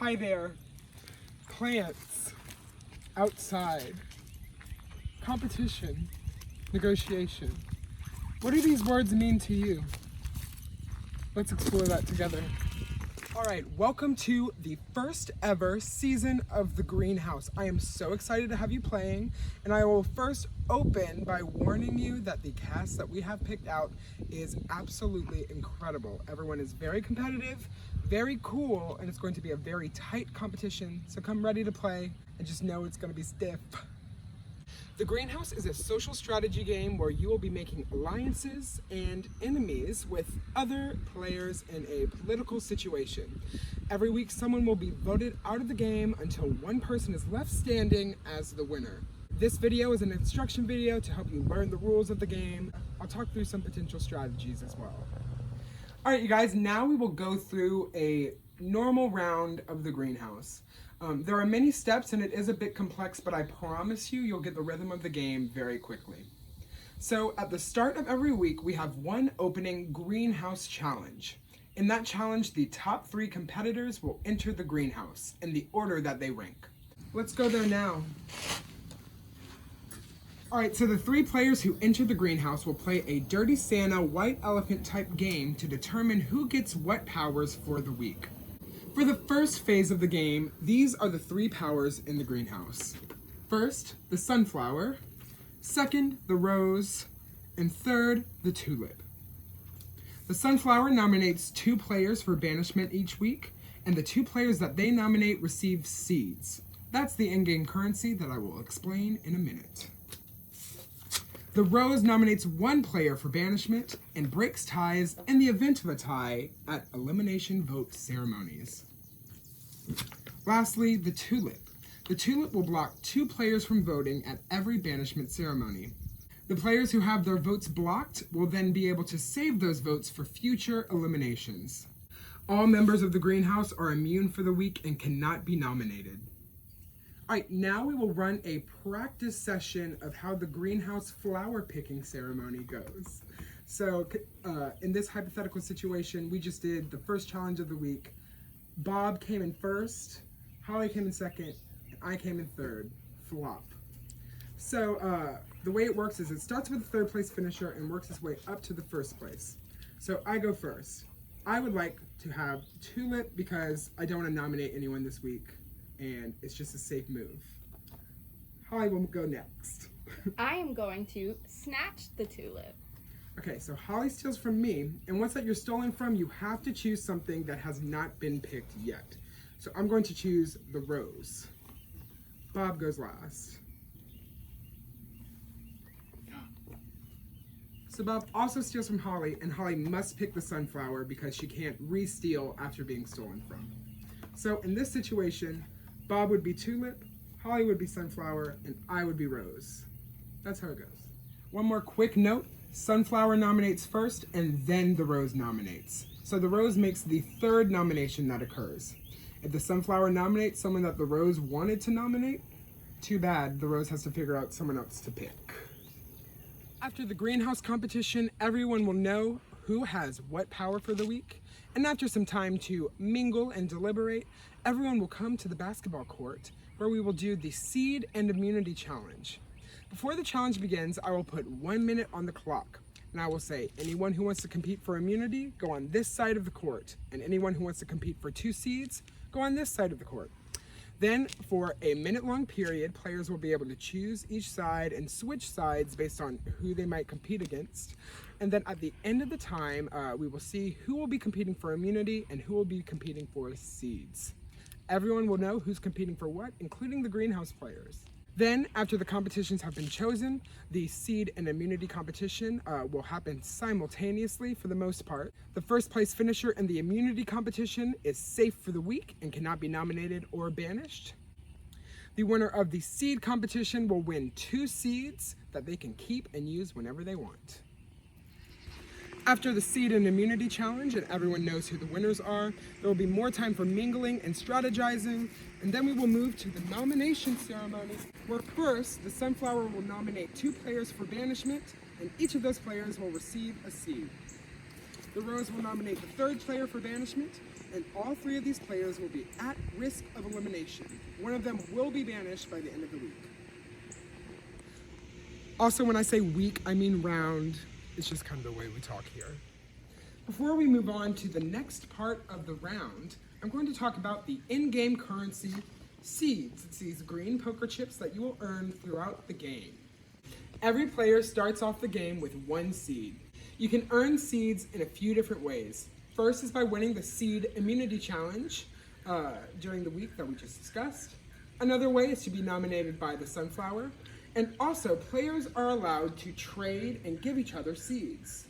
Hi there. Plants. Outside. Competition. Negotiation. What do these words mean to you? Let's explore that together. All right, welcome to the first ever season of The Greenhouse. I am so excited to have you playing, and I will first open by warning you that the cast that we have picked out is absolutely incredible. Everyone is very competitive, very cool, and it's going to be a very tight competition, so come ready to play and just know it's going to be stiff. The Greenhouse is a social strategy game where you will be making alliances and enemies with other players in a political situation. Every week, someone will be voted out of the game until one person is left standing as the winner. This video is an instruction video to help you learn the rules of the game. I'll talk through some potential strategies as well. All right, you guys, now we will go through a normal round of the Greenhouse. There are many steps and it is a bit complex, but I promise you'll get the rhythm of the game very quickly. So at the start of every week, we have one opening Greenhouse challenge. In that challenge, the top 3 competitors will enter the Greenhouse in the order that they rank. Let's go there now. All right, so the 3 players who enter the Greenhouse will play a Dirty Santa White Elephant type game to determine who gets what powers for the week. For the first phase of the game, these are the 3 powers in the Greenhouse. First, the sunflower. Second, the rose. And third, the tulip. The sunflower nominates 2 players for banishment each week, and the 2 players that they nominate receive seeds. That's the in-game currency that I will explain in a minute. The rose nominates 1 player for banishment and breaks ties in the event of a tie at elimination vote ceremonies. Lastly, the tulip. The tulip will block 2 players from voting at every banishment ceremony. The players who have their votes blocked will then be able to save those votes for future eliminations. All members of the Greenhouse are immune for the week and cannot be nominated. All right, now we will run a practice session of how the Greenhouse flower picking ceremony goes. So in this hypothetical situation, we just did the first challenge of the week. Bob came in first, Holly came in second, and I came in third. Flop. So the way it works is it starts with the 3rd place finisher and works its way up to the 1st place. So I go first. I would like to have Tulip because I don't want to nominate anyone this week, and it's just a safe move. Holly will go next. I am going to snatch the tulip. Okay, so Holly steals from me, and once that you're stolen from, you have to choose something that has not been picked yet. So I'm going to choose the rose. Bob goes last. So Bob also steals from Holly, and Holly must pick the sunflower because she can't re-steal after being stolen from. So in this situation, Bob would be tulip, Holly would be sunflower, and I would be rose. That's how it goes. One more quick note, sunflower nominates first and then the rose nominates. So the rose makes the 3rd nomination that occurs. If the sunflower nominates someone that the rose wanted to nominate, too bad, the rose has to figure out someone else to pick. After the Greenhouse competition, everyone will know who has what power for the week, and after some time to mingle and deliberate, everyone will come to the basketball court where we will do the seed and immunity challenge. Before the challenge begins, I will put 1 minute on the clock, and I will say, anyone who wants to compete for immunity, go on this side of the court, and anyone who wants to compete for 2 seeds, go on this side of the court. Then, for a minute-long period, players will be able to choose each side and switch sides based on who they might compete against. And then at the end of the time, we will see who will be competing for immunity and who will be competing for seeds. Everyone will know who's competing for what, including the Greenhouse players. Then, after the competitions have been chosen, the seed and immunity competition will happen simultaneously for the most part. The 1st place finisher in the immunity competition is safe for the week and cannot be nominated or banished. The winner of the seed competition will win 2 seeds that they can keep and use whenever they want. After the seed and immunity challenge and everyone knows who the winners are, there will be more time for mingling and strategizing, and then we will move to the nomination ceremony, where first the sunflower will nominate 2 players for banishment, and each of those players will receive a seed. The rows will nominate the third player for banishment, and all 3 of these players will be at risk of elimination. One of them will be banished by the end of the week. Also, when I say week, I mean round. It's just kind of the way we talk here. Before we move on to the next part of the round, I'm going to talk about the in-game currency, seeds. It's these green poker chips that you will earn throughout the game. Every player starts off the game with 1 seed. You can earn seeds in a few different ways. First is by winning the seed immunity challenge during the week that we just discussed. Another way is to be nominated by the sunflower. And also, players are allowed to trade and give each other seeds.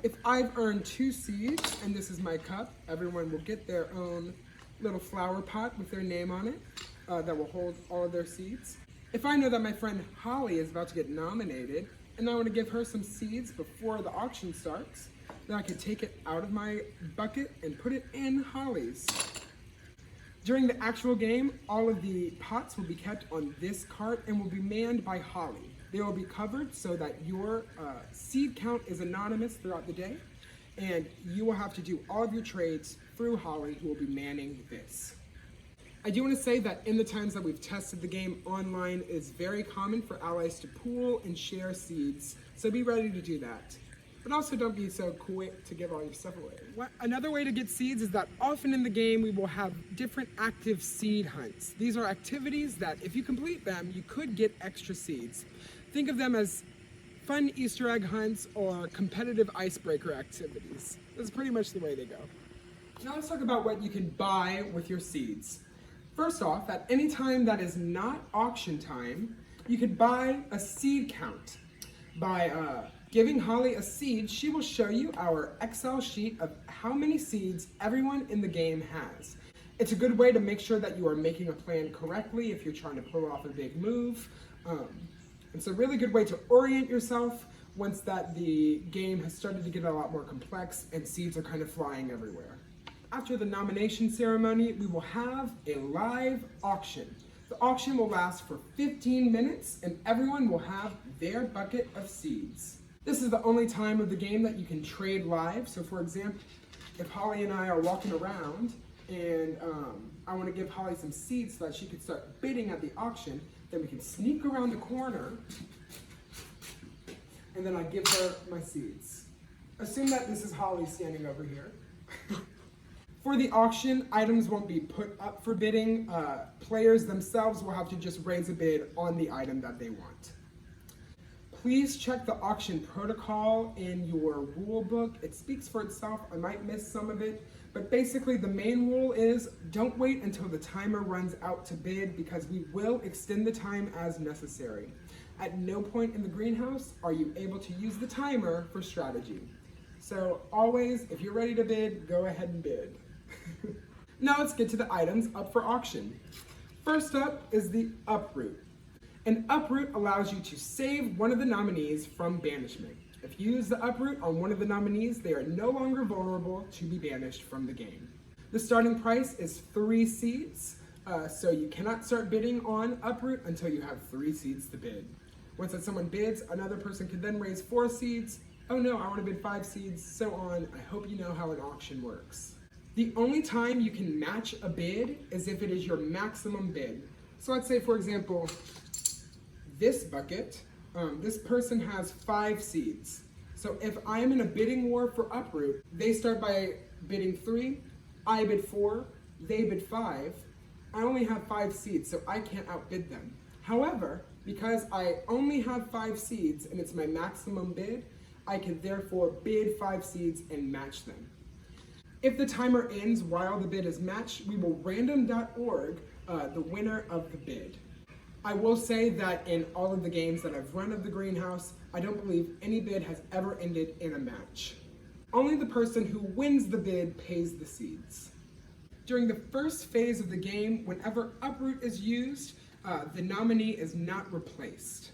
If I've earned 2 seeds, and this is my cup, everyone will get their own little flower pot with their name on it that will hold all of their seeds. If I know that my friend Holly is about to get nominated, and I want to give her some seeds before the auction starts, then I can take it out of my bucket and put it in Holly's. During the actual game, all of the pots will be kept on this cart and will be manned by Holly. They will be covered so that your seed count is anonymous throughout the day, and you will have to do all of your trades through Holly, who will be manning this. I do want to say that in the times that we've tested the game online, it's very common for allies to pool and share seeds, so be ready to do that. But also don't be so quick to give all your stuff away. Another way to get seeds is that often in the game we will have different active seed hunts. These are activities that if you complete them, you could get extra seeds. Think of them as fun Easter egg hunts or competitive icebreaker activities. That's pretty much the way they go. Now let's talk about what you can buy with your seeds. First off, at any time that is not auction time, you could buy a seed count. By giving Holly a seed, she will show you our Excel sheet of how many seeds everyone in the game has. It's a good way to make sure that you are making a plan correctly if you're trying to pull off a big move. It's a really good way to orient yourself once that the game has started to get a lot more complex and seeds are kind of flying everywhere. After the nomination ceremony, we will have a live auction. The auction will last for 15 minutes and everyone will have their bucket of seeds. This is the only time of the game that you can trade live. So for example, if Holly and I are walking around and I want to give Holly some seeds so that she could start bidding at the auction, then we can sneak around the corner and then I give her my seeds. Assume that this is Holly standing over here. For the auction, items won't be put up for bidding. Players themselves will have to just raise a bid on the item that they want. Please check the auction protocol in your rule book. It speaks for itself. I might miss some of it, but basically the main rule is don't wait until the timer runs out to bid because we will extend the time as necessary. At no point in the greenhouse are you able to use the timer for strategy. So always, if you're ready to bid, go ahead and bid. Now let's get to the items up for auction. First up is the uproot. An uproot allows you to save one of the nominees from banishment. If you use the uproot on one of the nominees, they are no longer vulnerable to be banished from the game. The starting price is 3 seeds, so you cannot start bidding on uproot until you have 3 seeds to bid. Once that someone bids, another person can then raise 4 seeds. Oh no, I want to bid 5 seeds, so on. I hope you know how an auction works. The only time you can match a bid is if it is your maximum bid. So let's say, for example, this bucket, this person has 5 seeds. So if I'm in a bidding war for uproot, they start by bidding 3, I bid 4, they bid 5. I only have 5 seeds, so I can't outbid them. However, because I only have 5 seeds and it's my maximum bid, I can therefore bid 5 seeds and match them. If the timer ends while the bid is matched, we will random.org the winner of the bid. I will say that in all of the games that I've run of the greenhouse, I don't believe any bid has ever ended in a match. Only the person who wins the bid pays the seeds. During the first phase of the game, whenever uproot is used, the nominee is not replaced.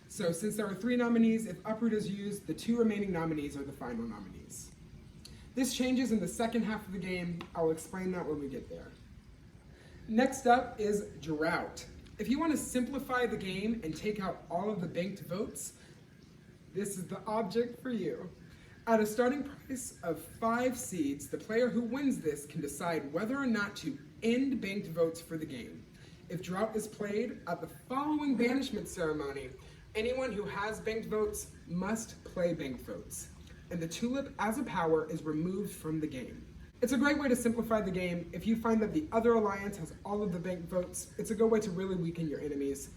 So since there are 3 nominees, if uproot is used, the 2 remaining nominees are the final nominees. This changes in the second half of the game. I'll explain that when we get there. Next up is drought. If you want to simplify the game and take out all of the banked votes, this is the object for you. At a starting price of 5 seeds, the player who wins this can decide whether or not to end banked votes for the game. If drought is played at the following banishment ceremony, anyone who has banked votes must play banked votes, and the tulip as a power is removed from the game. It's a great way to simplify the game. If you find that the other alliance has all of the banked votes, it's a good way to really weaken your enemies.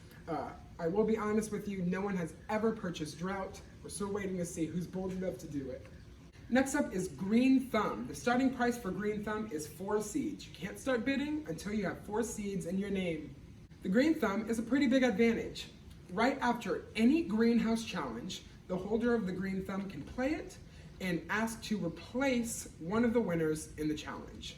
I will be honest with you, no one has ever purchased drought. We're still waiting to see who's bold enough to do it. Next up is Green Thumb. The starting price for Green Thumb is 4 seeds. You can't start bidding until you have 4 seeds in your name. The Green Thumb is a pretty big advantage. Right after any greenhouse challenge, the holder of the Green Thumb can play it and ask to replace one of the winners in the challenge.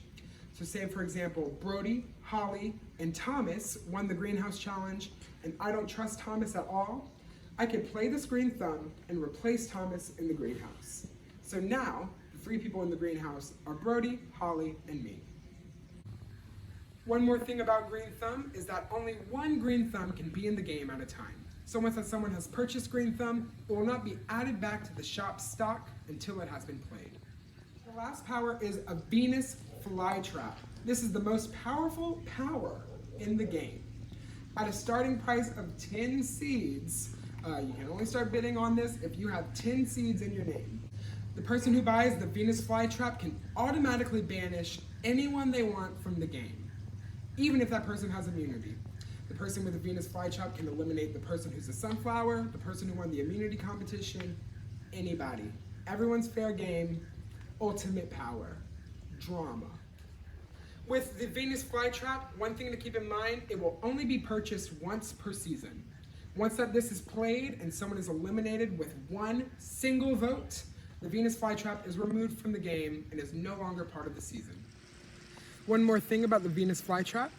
So say, for example, Brody, Holly, and Thomas won the greenhouse challenge, and I don't trust Thomas at all. I could play this Green Thumb and replace Thomas in the greenhouse. So now, the 3 people in the greenhouse are Brody, Holly, and me. One more thing about Green Thumb is that only 1 Green Thumb can be in the game at a time. So once that someone has purchased Green Thumb, it will not be added back to the shop stock until it has been played. The last power is a Venus flytrap. This is the most powerful power in the game. At a starting price of 10 seeds, you can only start bidding on this if you have 10 seeds in your name. The person who buys the Venus flytrap can automatically banish anyone they want from the game, even if that person has immunity. The person with the Venus flytrap can eliminate the person who's a sunflower, the person who won the immunity competition, anybody. Everyone's fair game, ultimate power, drama. With the Venus flytrap, one thing to keep in mind, it will only be purchased once per season. Once that this is played and someone is eliminated with 1 single vote, the Venus flytrap is removed from the game and is no longer part of the season. One more thing about the Venus flytrap,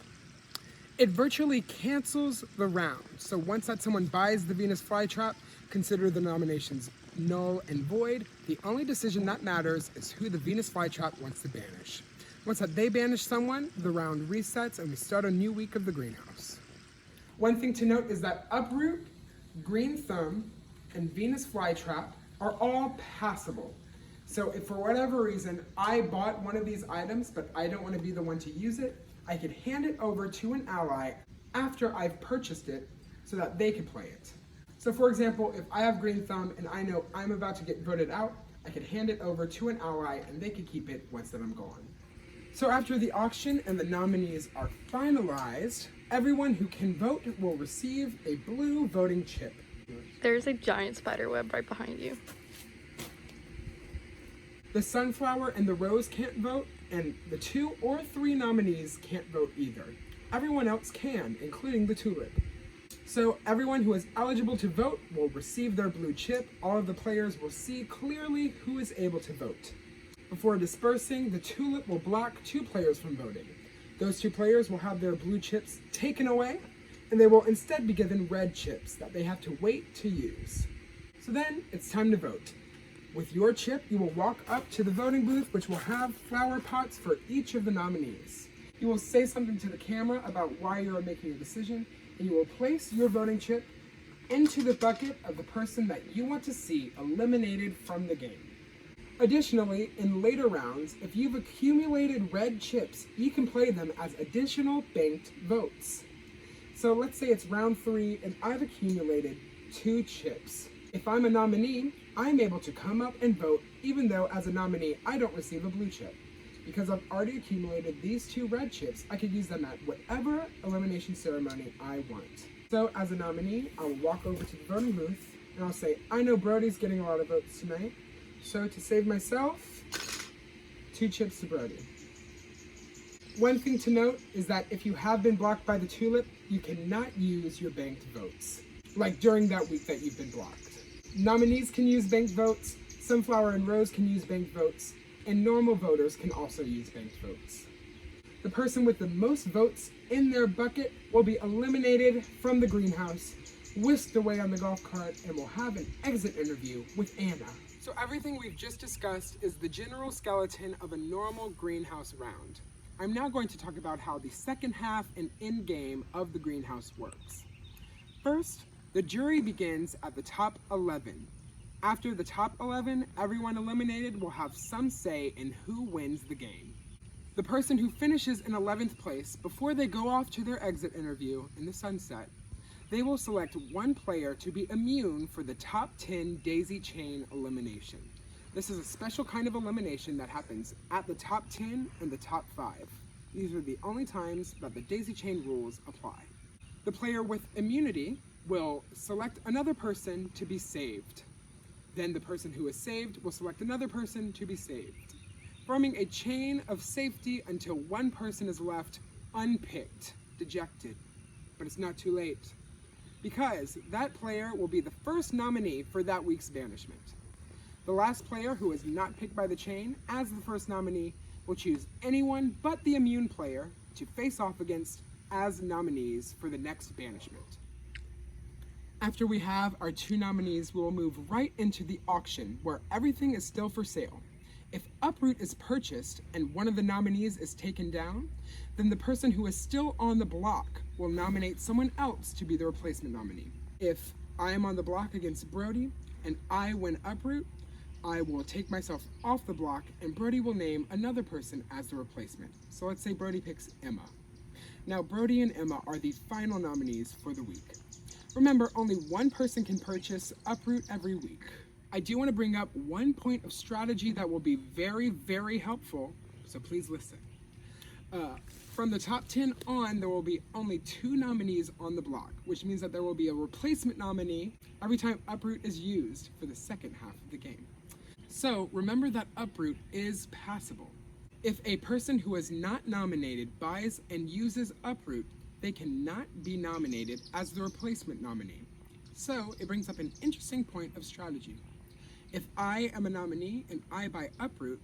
it virtually cancels the round. So once that someone buys the Venus flytrap, consider the nominations null and void. The only decision that matters is who the Venus flytrap wants to banish. Once that they banish someone, the round resets and we start a new week of the greenhouse. One thing to note is that Uproot, Green Thumb, and Venus flytrap are all passable. So if for whatever reason I bought one of these items but I don't want to be the one to use it, I could hand it over to an ally after I've purchased it so that they could play it. So for example, if I have Green Thumb and I know I'm about to get voted out, I could hand it over to an ally and they could keep it once that I'm gone. So after the auction and the nominees are finalized, everyone who can vote will receive a blue voting chip. There's a giant spider web right behind you. The sunflower and the rose can't vote, and the 2 or 3 nominees can't vote either. Everyone else can, including the tulip. So everyone who is eligible to vote will receive their blue chip. All of the players will see clearly who is able to vote. Before dispersing, the tulip will block 2 players from voting. Those 2 players will have their blue chips taken away, and they will instead be given red chips that they have to wait to use. So then, it's time to vote. With your chip, you will walk up to the voting booth, which will have flower pots for each of the nominees. You will say something to the camera about why you are making a decision, and you will place your voting chip into the bucket of the person that you want to see eliminated from the game. Additionally, in later rounds, if you've accumulated red chips, you can play them as additional banked votes. So let's say it's round 3 and I've accumulated 2 chips. If I'm a nominee, I'm able to come up and vote even though as a nominee I don't receive a blue chip. Because I've already accumulated these 2 red chips, I could use them at whatever elimination ceremony I want. So as a nominee, I will walk over to the voting booth and I'll say, I know Brody's getting a lot of votes tonight, so to save myself, 2 chips to Brody. One thing to note is that if you have been blocked by the tulip, you cannot use your banked votes, like during that week that you've been blocked. Nominees can use banked votes, Sunflower and Rose can use banked votes, and normal voters can also use banked votes. The person with the most votes in their bucket will be eliminated from the greenhouse, whisked away on the golf cart, and will have an exit interview with Anna. So everything we've just discussed is the general skeleton of a normal greenhouse round. I'm now going to talk about how the second half and end game of the greenhouse works. First, the jury begins at the top 11. After the top 11, everyone eliminated will have some say in who wins the game. The person who finishes in 11th place before they go off to their exit interview in the sunset, they will select one player to be immune for the top 10 daisy chain elimination. This is a special kind of elimination that happens at the top 10 and the top 5. These are the only times that the daisy chain rules apply. The player with immunity will select another person to be saved. Then the person who is saved will select another person to be saved, forming a chain of safety until one person is left unpicked, dejected. But it's not too late, because that player will be the first nominee for that week's banishment. The last player who is not picked by the chain as the first nominee will choose anyone but the immune player to face off against as nominees for the next banishment. After we have our 2 nominees, we will move right into the auction where everything is still for sale. If Uproot is purchased and one of the nominees is taken down, then the person who is still on the block will nominate someone else to be the replacement nominee. If I am on the block against Brody and I win Uproot, I will take myself off the block and Brody will name another person as the replacement. So let's say Brody picks Emma. Now Brody and Emma are the final nominees for the week. Remember, only one person can purchase Uproot every week. I do want to bring up one point of strategy that will be very, very helpful, so please listen. From the top 10 on, there will be only 2 nominees on the block, which means that there will be a replacement nominee every time Uproot is used for the second half of the game. So remember that Uproot is passable. If a person who is not nominated buys and uses Uproot, they cannot be nominated as the replacement nominee. So it brings up an interesting point of strategy. If I am a nominee and I buy Uproot,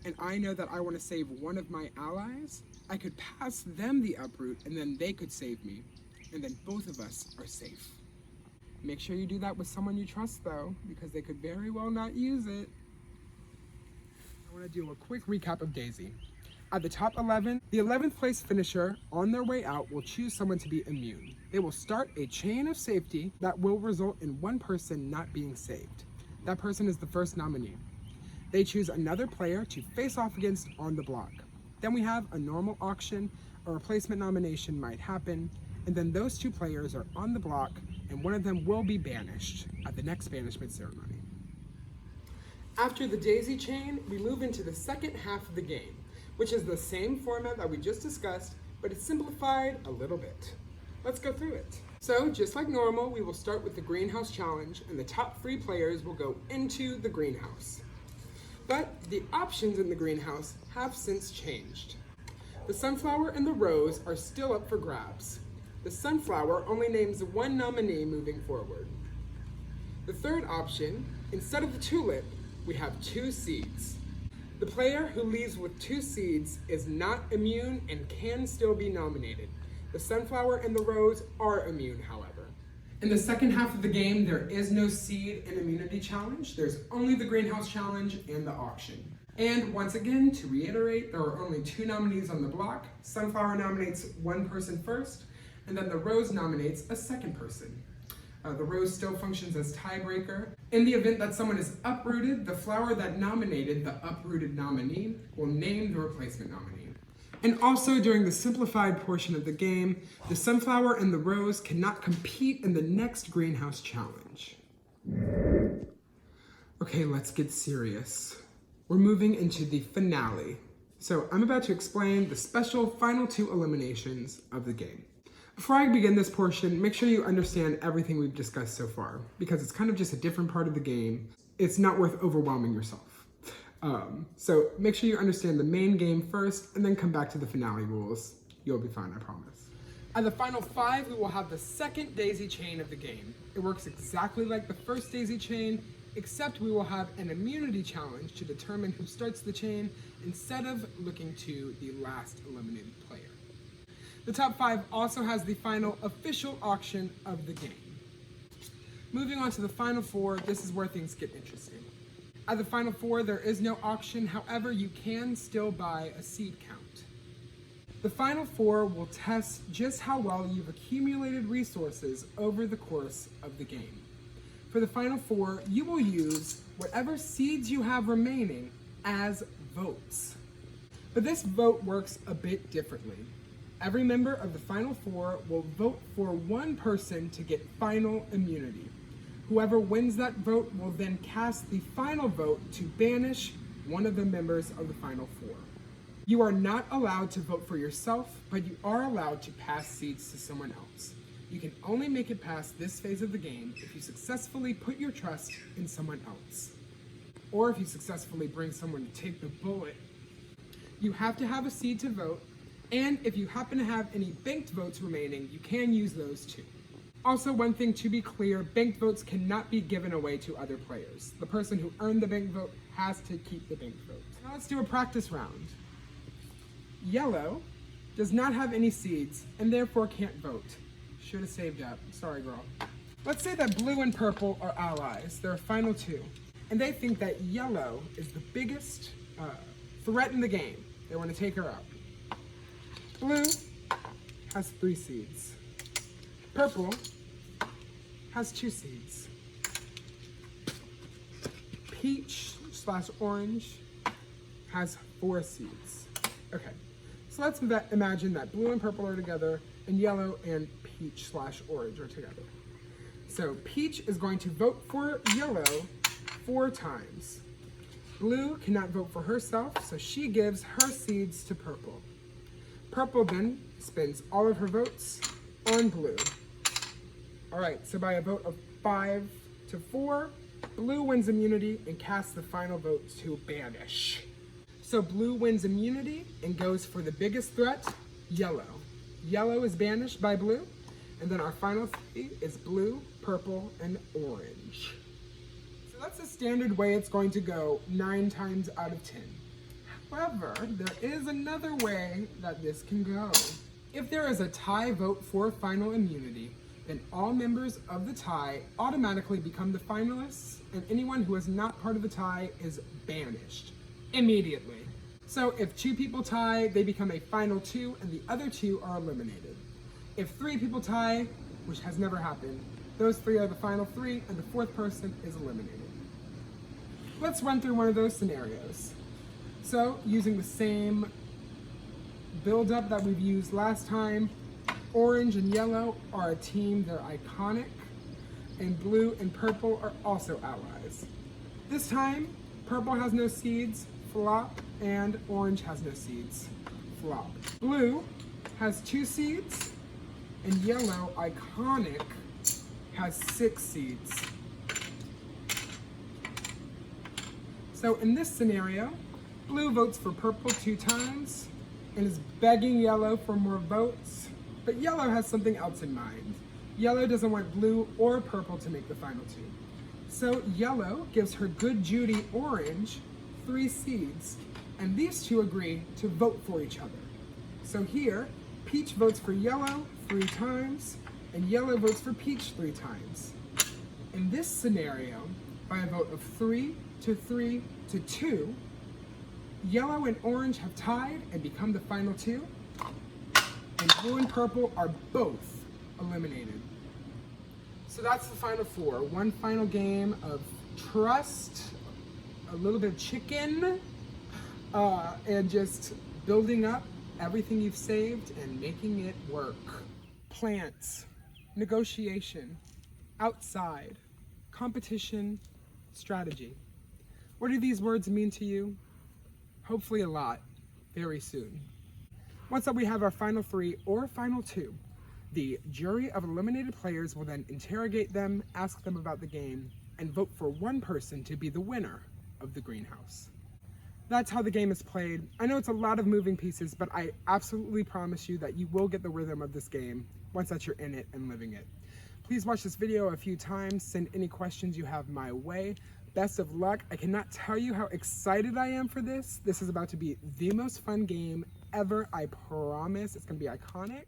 and I know that I want to save one of my allies, I could pass them the Uproot and then they could save me, and then both of us are safe. Make sure you do that with someone you trust though, because they could very well not use it. I want to do a quick recap of Daisy. At the top 11, the 11th place finisher on their way out will choose someone to be immune. They will start a chain of safety that will result in one person not being saved. That person is the first nominee. They choose another player to face off against on the block. Then we have a normal auction, a replacement nomination might happen, and then those 2 players are on the block and one of them will be banished at the next banishment ceremony. After the daisy chain, we move into the second half of the game, which is the same format that we just discussed, but it's simplified a little bit. Let's go through it. So, just like normal, we will start with the greenhouse challenge, and the top 3 players will go into the greenhouse. But the options in the greenhouse have since changed. The sunflower and the rose are still up for grabs. The sunflower only names one nominee moving forward. The third option, instead of the tulip, we have 2 seeds. The player who leaves with 2 seeds is not immune and can still be nominated. The sunflower and the rose are immune, however. In the second half of the game, there is no seed and immunity challenge. There's only the greenhouse challenge and the auction. And once again, to reiterate, there are only 2 nominees on the block. Sunflower nominates one person first, and then the rose nominates a second person. The rose still functions as tiebreaker. In the event that someone is uprooted, the flower that nominated the uprooted nominee will name the replacement nominee. And also during the simplified portion of the game, the sunflower and the rose cannot compete in the next greenhouse challenge. Okay, let's get serious. We're moving into the finale. So I'm about to explain the special final 2 eliminations of the game. Before I begin this portion, make sure you understand everything we've discussed so far, because it's kind of just a different part of the game. It's not worth overwhelming yourself. So make sure you understand the main game first, and then come back to the finale rules. You'll be fine, I promise. At the final 5, we will have the second daisy chain of the game. It works exactly like the first daisy chain, except we will have an immunity challenge to determine who starts the chain instead of looking to the last eliminated player. The top 5 also has the final official auction of the game. Moving on to the final 4, this is where things get interesting. At the final 4, there is no auction, however, you can still buy a seed count. The final 4 will test just how well you've accumulated resources over the course of the game. For the final four, you will use whatever seeds you have remaining as votes. But this vote works a bit differently. Every member of the final four will vote for one person to get final immunity. Whoever wins that vote will then cast the final vote to banish one of the members of the final four. You are not allowed to vote for yourself, but you are allowed to pass seeds to someone else. You can only make it past this phase of the game if you successfully put your trust in someone else, or if you successfully bring someone to take the bullet. You have to have a seed to vote, and if you happen to have any banked votes remaining, you can use those too. Also, one thing to be clear, banked votes cannot be given away to other players. The person who earned the banked vote has to keep the banked vote. Now let's do a practice round. Yellow does not have any seeds and therefore can't vote. Should have saved up. Sorry, girl. Let's say that blue and purple are allies. They're a final two. And they think that yellow is the biggest threat in the game. They want to take her out. Blue has 3 seeds. Purple has 2 seeds. Peach/orange has 4 seeds. Okay, so let's imagine that blue and purple are together and yellow and peach/orange are together. So peach is going to vote for yellow 4 times. Blue cannot vote for herself, so she gives her seeds to purple. Purple then spends all of her votes on blue. All right, so by a vote of 5 to 4, blue wins immunity and casts the final vote to banish. So blue wins immunity and goes for the biggest threat, yellow. Yellow is banished by blue, and then our final 3 is blue, purple, and orange. So that's the standard way it's going to go 9 times out of 10. However, there is another way that this can go. If there is a tie vote for final immunity, then all members of the tie automatically become the finalists, and anyone who is not part of the tie is banished immediately. So if 2 people tie, they become a final 2, and the other 2 are eliminated. If 3 people tie, which has never happened, those 3 are the final 3, and the 4th person is eliminated. Let's run through one of those scenarios. So, using the same build-up that we've used last time, orange and yellow are a team, they're iconic, and blue and purple are also allies. This time, purple has no seeds, flop, and orange has no seeds, flop. Blue has 2 seeds, and yellow, iconic, has 6 seeds. So in this scenario, blue votes for purple 2 times and is begging yellow for more votes, but yellow has something else in mind. Yellow doesn't want blue or purple to make the final 2. So yellow gives her good Judy orange 3 seeds, and these 2 agree to vote for each other. So here, peach votes for yellow 3 times, and yellow votes for peach 3 times. In this scenario, by a vote of 3 to 3 to 2, yellow and orange have tied and become the final 2, and blue and purple are both eliminated. So that's the final 4. One final game of trust, a little bit of chicken, and just building up everything you've saved and making it work. Plants, negotiation, outside, competition, strategy. What do these words mean to you? Hopefully a lot, very soon. Once that we have our final 3 or final 2, the jury of eliminated players will then interrogate them, ask them about the game, and vote for one person to be the winner of the greenhouse. That's how the game is played. I know it's a lot of moving pieces, but I absolutely promise you that you will get the rhythm of this game once that you're in it and living it. Please watch this video a few times, send any questions you have my way. Best of luck. I cannot tell you how excited I am for this. This is about to be the most fun game ever, I promise. It's gonna be iconic.